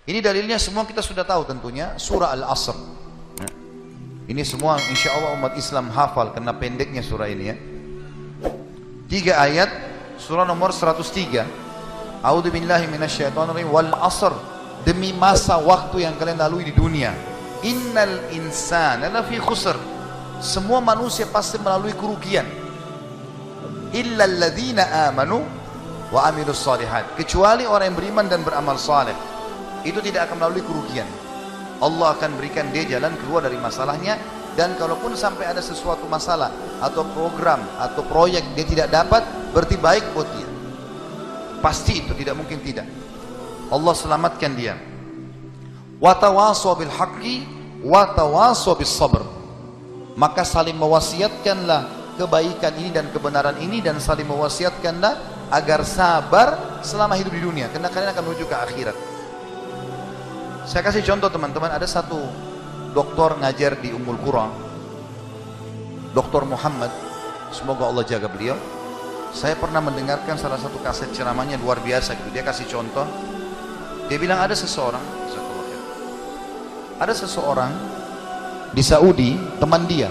Ini dalilnya semua kita sudah tahu tentunya, surah Al-Asr. Ini semua insya Allah umat Islam hafal karena pendeknya surah ini ya. 3 ayat, surah nomor 103. A'udzu billahi minasyaitonir rajim. Wal 'asr, demi masa waktu yang kalian lalui di dunia. Innal insana lafi khusr, semua manusia pasti melalui kerugian. Illa alladzina amanu wa amilus shalihat, kecuali orang yang beriman dan beramal saleh, itu tidak akan melalui kerugian. Allah akan berikan dia jalan keluar dari masalahnya. Dan kalaupun sampai ada sesuatu masalah atau program atau proyek dia tidak dapat, berarti baik buat dia. Pasti itu, tidak mungkin tidak. Allah selamatkan dia. Wa tawasaw bil haqqi wa tawasaw bis sabr, maka saling mewasiatkanlah kebaikan ini dan kebenaran ini, dan saling mewasiatkanlah agar sabar selama hidup di dunia, karena kalian akan menuju ke akhirat. Saya kasih contoh teman-teman, ada satu doktor ngajar di Ummul Qura, Dr. Muhammad, semoga Allah jaga beliau. Saya pernah mendengarkan salah satu kaset ceramahnya luar biasa gitu. Dia kasih contoh, dia bilang ada seseorang di Saudi, teman dia,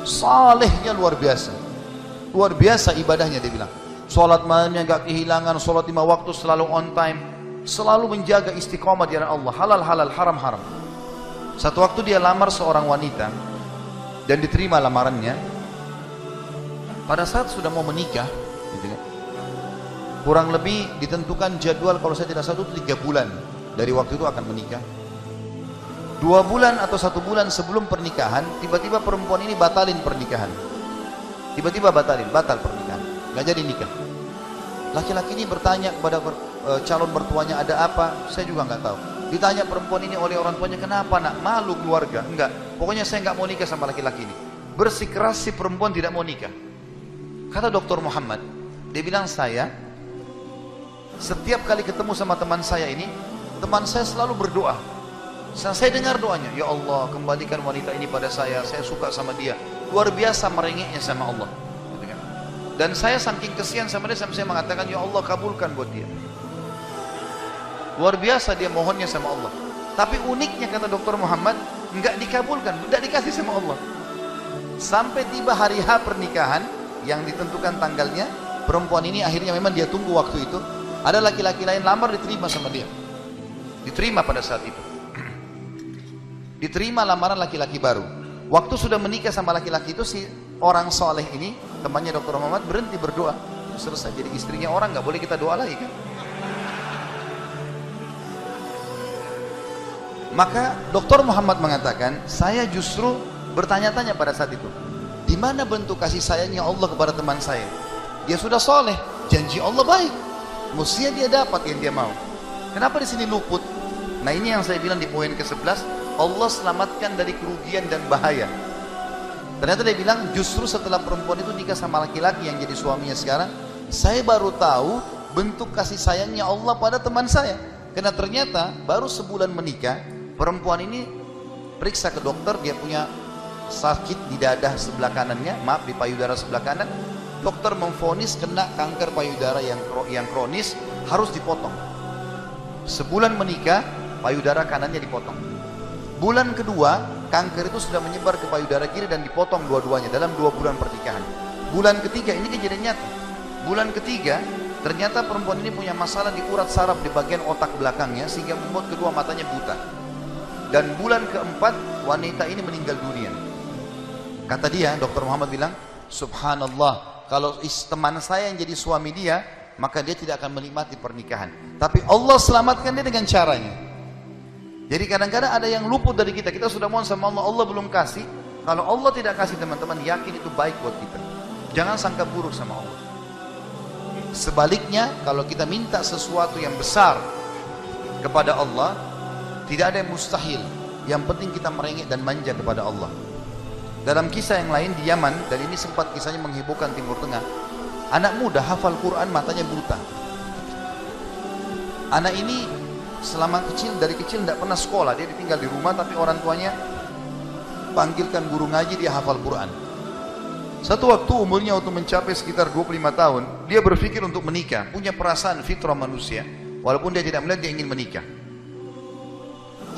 salehnya luar biasa ibadahnya. Dia bilang sholat malamnya gak kehilangan, sholat 5 waktu selalu on time, selalu menjaga istiqomah di jalan Allah, halal, haram. Satu waktu dia lamar seorang wanita dan diterima lamarannya. Pada saat sudah mau menikah, gitu kan, kurang lebih ditentukan jadwal, kalau saya tidak salah 3 bulan dari waktu itu akan menikah. 2 bulan atau 1 bulan sebelum pernikahan, tiba-tiba perempuan ini batalin pernikahan. Batal pernikahan, nggak jadi nikah. Laki-laki ini bertanya kepada calon mertuanya, ada apa? Saya juga nggak tahu. Ditanya perempuan ini oleh orang tuanya, kenapa nak? Malu keluarga? Enggak, pokoknya saya nggak mau nikah sama laki-laki ini. Bersikeras si perempuan tidak mau nikah. Kata Dr. Muhammad, dia bilang, saya setiap kali ketemu sama teman saya ini, teman saya selalu berdoa. Saya dengar doanya, ya Allah kembalikan wanita ini pada saya suka sama dia. Luar biasa merengeknya sama Allah. Dan saya saking kesian sama dia, sampai saya mengatakan, ya Allah kabulkan buat dia. Luar biasa dia mohonnya sama Allah. Tapi uniknya kata Dr. Muhammad, enggak dikabulkan, enggak dikasih sama Allah. Sampai tiba hari H pernikahan yang ditentukan tanggalnya, perempuan ini akhirnya memang dia tunggu waktu itu, ada laki-laki lain lamar, diterima sama dia. Diterima pada saat itu. Diterima lamaran laki-laki baru. Waktu sudah menikah sama laki-laki itu, si orang soleh ini, temannya Dr. Muhammad, berhenti berdoa. Selesai jadi istrinya orang, nggak boleh kita doa lagi kan? Maka Dr. Muhammad mengatakan, saya justru bertanya-tanya pada saat itu, di mana bentuk kasih sayangnya Allah kepada teman saya? Dia sudah soleh, janji Allah baik, mestinya dia dapat yang dia mau. Kenapa di sini luput? Nah ini yang saya bilang di poin ke-11, Allah selamatkan dari kerugian dan bahaya. Ternyata dia bilang, justru setelah perempuan itu nikah sama laki-laki yang jadi suaminya sekarang, saya baru tahu bentuk kasih sayangnya Allah pada teman saya. Karena ternyata baru sebulan menikah, perempuan ini periksa ke dokter, dia punya sakit di dada sebelah kanannya, maaf di payudara sebelah kanan. Dokter memvonis kena kanker payudara yang kronis, harus dipotong. Sebulan menikah, payudara kanannya dipotong. Bulan kedua, kanker itu sudah menyebar ke payudara kiri dan dipotong dua-duanya dalam 2 bulan pernikahan. Bulan ketiga, ini kejadian nyata. Bulan ketiga, ternyata perempuan ini punya masalah di urat saraf di bagian otak belakangnya, sehingga membuat kedua matanya buta. Dan bulan keempat, wanita ini meninggal dunia. Kata dia, Dr. Muhammad bilang, subhanallah, kalau teman saya yang jadi suami dia, maka dia tidak akan menikmati pernikahan. Tapi Allah selamatkan dia dengan caranya. Jadi kadang-kadang ada yang luput dari kita. Kita sudah mohon sama Allah, Allah belum kasih. Kalau Allah tidak kasih, teman-teman, yakin itu baik buat kita. Jangan sangka buruk sama Allah. Sebaliknya, kalau kita minta sesuatu yang besar kepada Allah, tidak ada yang mustahil. Yang penting kita merengek dan manja kepada Allah. Dalam kisah yang lain di Yaman, dan ini sempat kisahnya menghebohkan Timur Tengah, anak muda hafal Quran, matanya buta. Anak ini dari kecil tidak pernah sekolah, dia ditinggal di rumah, tapi orang tuanya panggilkan guru ngaji, dia hafal Quran. Satu waktu umurnya waktu mencapai sekitar 25 tahun, dia berpikir untuk menikah, punya perasaan fitrah manusia, walaupun dia tidak melihat, dia ingin menikah.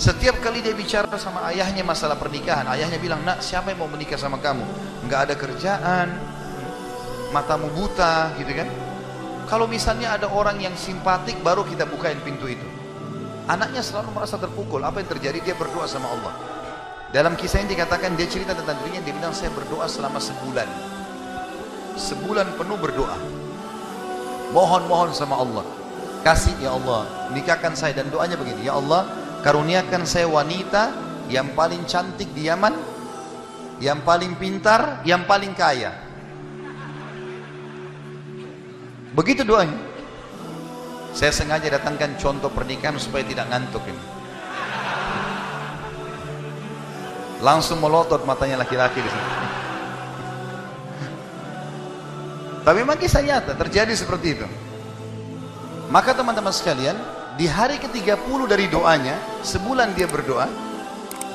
Setiap kali dia bicara sama ayahnya masalah pernikahan, ayahnya bilang, nak, siapa yang mau menikah sama kamu? Nggak ada kerjaan, matamu buta, gitu kan? Kalau misalnya ada orang yang simpatik, baru kita bukain pintu itu. Anaknya selalu merasa terpukul. Apa yang terjadi? Dia berdoa sama Allah. Dalam kisah ini dikatakan, dia cerita tentang dirinya, dia bilang, saya berdoa selama sebulan. Sebulan penuh berdoa. Mohon-mohon sama Allah. Kasih ya Allah, nikahkan saya. Dan doanya begini, ya Allah, karuniakan saya wanita yang paling cantik di Yaman, yang paling pintar, yang paling kaya. Begitu doanya. Saya sengaja datangkan contoh pernikahan supaya tidak ngantuk ini. Langsung melotot matanya laki-laki di sini. Tapi memang kisah nyata terjadi seperti itu. Maka teman-teman sekalian, di hari ke-30 dari doanya, sebulan dia berdoa,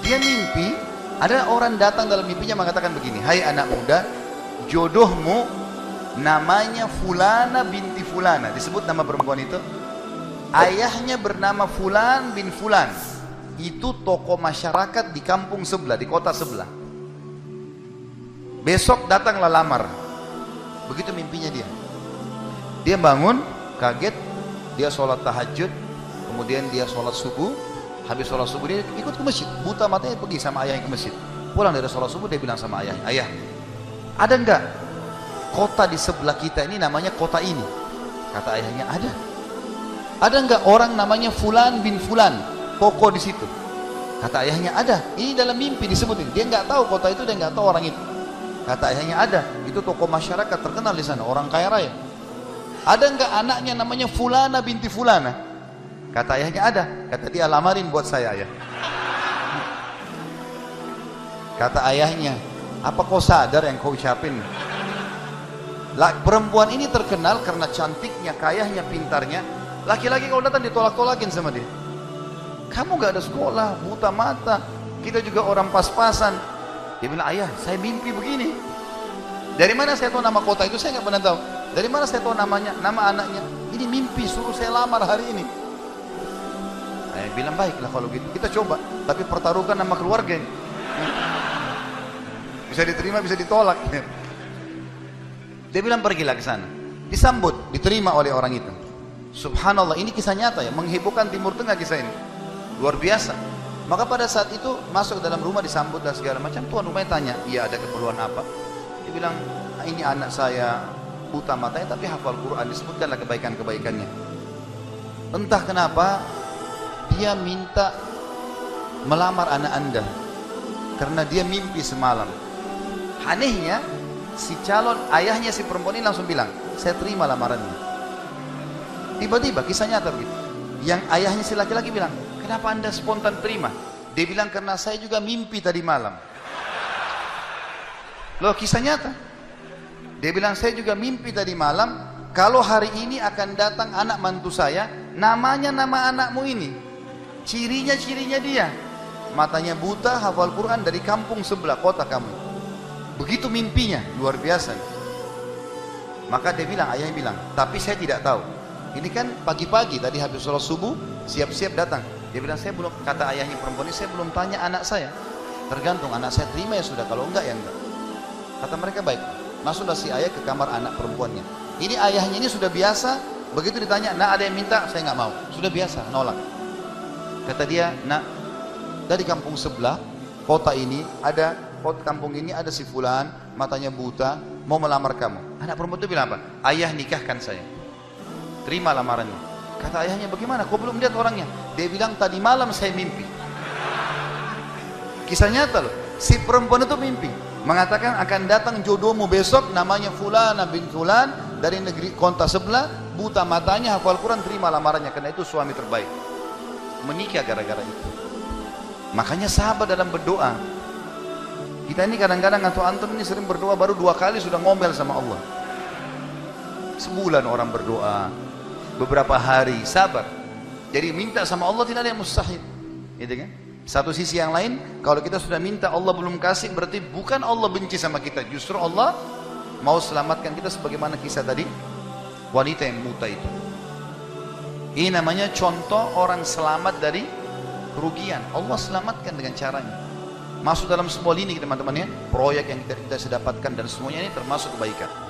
dia mimpi, ada orang datang dalam mimpinya mengatakan begini, hai anak muda, jodohmu namanya Fulana binti Fulana. Disebut nama perempuan itu. Ayahnya bernama Fulan bin Fulan. Itu tokoh masyarakat di kampung sebelah, di kota sebelah. Besok datanglah lamar. Begitu mimpinya dia. Dia bangun, kaget, dia sholat tahajud, kemudian dia sholat subuh. Habis sholat subuh dia ikut ke masjid. Buta matanya pergi sama ayahnya ke masjid. Pulang dari sholat subuh dia bilang sama ayahnya, ayah, ada enggak kota di sebelah kita ini namanya kota ini? Kata ayahnya, ada. Ada enggak orang namanya Fulan bin Fulan, tokoh di situ? Kata ayahnya, ada. Ini dalam mimpi disebutin. Dia enggak tahu kota itu, dia enggak tahu orang itu. Kata ayahnya, ada. Itu tokoh masyarakat terkenal di sana, orang kaya raya. Ada enggak anaknya namanya Fulana binti Fulana? Kata ayahnya, ada. Kata dia, lamarin buat saya, ayah. Kata ayahnya, apa kau sadar yang kau ucapin? Perempuan ini terkenal karena cantiknya, kayahnya, pintarnya. Laki-laki kalau datang ditolak-tolakin sama dia. Kamu gak ada sekolah, buta mata, kita juga orang pas-pasan. Dia bilang, ayah, saya mimpi begini. Dari mana saya tahu nama kota itu? Saya nggak pernah tahu. Dari mana saya tahu namanya, nama anaknya? Ini mimpi, suruh saya lamar hari ini. Ayah bilang, baiklah kalau gitu, kita coba. Tapi pertaruhkan nama keluarga. Bisa diterima, bisa ditolak. Dia bilang, pergilah ke sana. Disambut, diterima oleh orang itu. Subhanallah, ini kisah nyata ya, menghebohkan Timur Tengah kisah ini. Luar biasa. Maka pada saat itu masuk ke dalam rumah, disambut dan segala macam. Tuan rumahnya tanya, iya ada keperluan apa? Dia bilang, ini anak saya buta matanya tapi hafal Quran, disebutkanlah kebaikan-kebaikannya. Entah kenapa dia minta melamar anak anda karena dia mimpi semalam. Anehnya si calon ayahnya si perempuan ini langsung bilang, saya terima lamarannya. Tiba-tiba kisah nyata begitu. Yang ayahnya si laki-laki bilang, kenapa anda spontan terima? Dia bilang, karena saya juga mimpi tadi malam. Loh, kisah nyata. Dia bilang, saya juga mimpi tadi malam, kalau hari ini akan datang anak mantu saya, namanya nama anakmu ini. Cirinya dia. Matanya buta, hafal Quran, dari kampung sebelah kota kamu. Begitu mimpinya, luar biasa. Maka dia bilang, ayahnya bilang, tapi saya tidak tahu. Ini kan pagi-pagi tadi habis sholat subuh, siap-siap datang. Dia bilang, saya belum, kata ayahnya perempuan ini, saya belum tanya anak saya. Tergantung, anak saya terima ya sudah, kalau enggak ya enggak. Kata mereka, baik. Masuklah si ayah ke kamar anak perempuannya. Ini ayahnya ini sudah biasa, begitu ditanya, nak ada yang minta, saya nggak mau. Sudah biasa, nolak. Kata dia, nak, dari kampung sebelah, kota ini ada, kampung ini ada si Fulan, matanya buta, mau melamar kamu. Anak perempuan itu bilang apa? Ayah, nikahkan saya. Terima lamarannya. Kata ayahnya, bagaimana? Kau belum lihat orangnya? Dia bilang, tadi malam saya mimpi. Kisah nyata loh. Si perempuan itu mimpi, mengatakan akan datang jodohmu besok, namanya Fulana bin Fulan, dari negeri kota sebelah, buta matanya, hafal Quran, terima lamarannya, karena itu suami terbaik. Menikah gara-gara itu. Makanya sahabat dalam berdoa. Kita ini kadang-kadang atau antum ini sering berdoa baru 2 kali sudah ngomel sama Allah. Sebulan orang berdoa, beberapa hari, sabar. Jadi minta sama Allah tidak ada yang mustahil, gitu kan? Satu sisi yang lain, kalau kita sudah minta Allah belum kasih, berarti bukan Allah benci sama kita, justru Allah mau selamatkan kita, sebagaimana kisah tadi wanita yang buta itu. Ini namanya contoh orang selamat dari kerugian. Allah selamatkan dengan caranya. Masuk dalam sebuah lini teman-teman ya, proyek yang kita bisa dapatkan dan semuanya ini termasuk kebaikan.